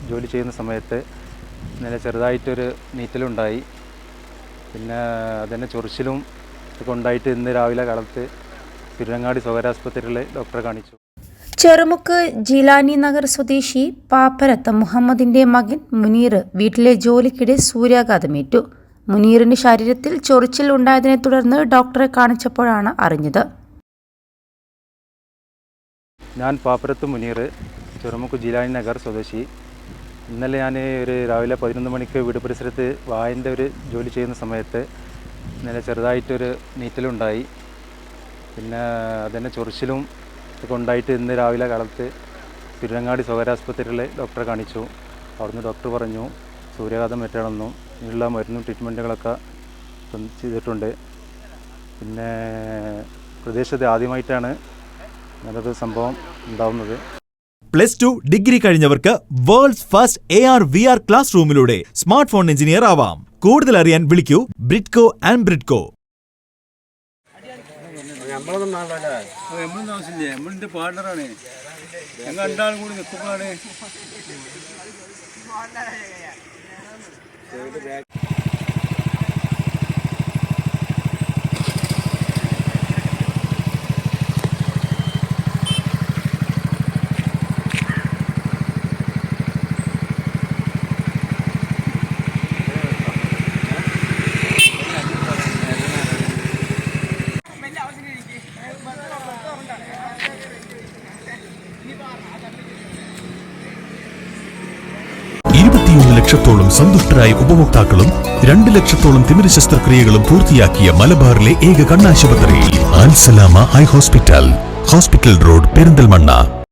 ജോലി ചെയ്യുന്ന സമയത്ത് ഇന്നലെ ചെറുതായിട്ടൊരു നീറ്റലുണ്ടായി. പിന്നെ അതിൻ്റെ ചൊറിച്ചിലും ഒക്കെ ഉണ്ടായിട്ട് ഇന്ന് രാവിലെ കാലത്ത് തിരുവങ്ങാടി സ്വകാര്യ ആശുപത്രിയിലെ ഡോക്ടറെ കാണിച്ചു. ചെറുമുക്ക് ജീലാനി നഗർ സ്വദേശി പാപ്പരത്ത് മുഹമ്മദിന്റെ മകൻ മുനീർ വീട്ടിലെ ജോലിക്കിടെ സൂര്യാഘാതമേറ്റു. മുനീറിന്റെ ശരീരത്തിൽ ചൊറിച്ചിൽ ഉണ്ടായതിനെ തുടർന്ന് ഡോക്ടറെ കാണിച്ചപ്പോഴാണ് അറിഞ്ഞത്. ഞാൻ പാപ്പരത്ത് മുനീർ, ചെറുമുക്ക് ജീലാനി നഗർ സ്വദേശി. ഇന്നലെ ഞാൻ രാവിലെ 11 മണിക്ക് വീട് പരിസരത്ത് വായൻ്റെ ജോലി ചെയ്യുന്ന സമയത്ത് ഇന്നലെ ചെറുതായിട്ടൊരു നീറ്റലുണ്ടായി. പിന്നെ അതിൻ്റെ ചൊറിച്ചിലും ഒക്കെ ഉണ്ടായിട്ട് ഇന്ന് രാവിലെ കാലത്ത് തിരുവങ്ങാടി സ്വകാര്യ ആശുപത്രിയിലെ ഡോക്ടറെ കാണിച്ചു. അവിടുന്ന് ഡോക്ടർ പറഞ്ഞു സൂര്യാഘാതം ഏറ്റണമെന്നും ഇതിനുള്ള മരുന്നും ട്രീറ്റ്മെൻറ്റുകളൊക്കെ ചെയ്തിട്ടുണ്ട്. പിന്നെ പ്രദേശത്ത് ആദ്യമായിട്ടാണ് അങ്ങനൊരു സംഭവം ഉണ്ടാവുന്നത്. +2 ഡിഗ്രി കഴിഞ്ഞവർക്ക് world's first AR VR class റൂമിലൂടെ സ്മാർട്ട് ഫോൺ എഞ്ചിനീയർ ആവാം. കൂടുതൽ അറിയാൻ വിളിക്കൂ ബ്രിഡ്കോ ആൻഡ് ബ്രിഡ്കോ. നമ്മളിന്റെ പാർട്ണറാണ്. ഞങ്ങൾ രണ്ടാളും കൂടി നിൽക്കുമ്പോഴാണ് ലക്ഷത്തോളം സന്തുഷ്ടരായ ഉപഭോക്താക്കളും 2 ലക്ഷത്തോളം തിമിര ശസ്ത്രക്രിയകളും പൂർത്തിയാക്കിയ മലബാറിലെ ഏക കണ്ണാശുപത്രി അൽ സലാമ ഹൈ ഹോസ്പിറ്റൽ റോഡ് പെരിന്തൽമണ്ണ.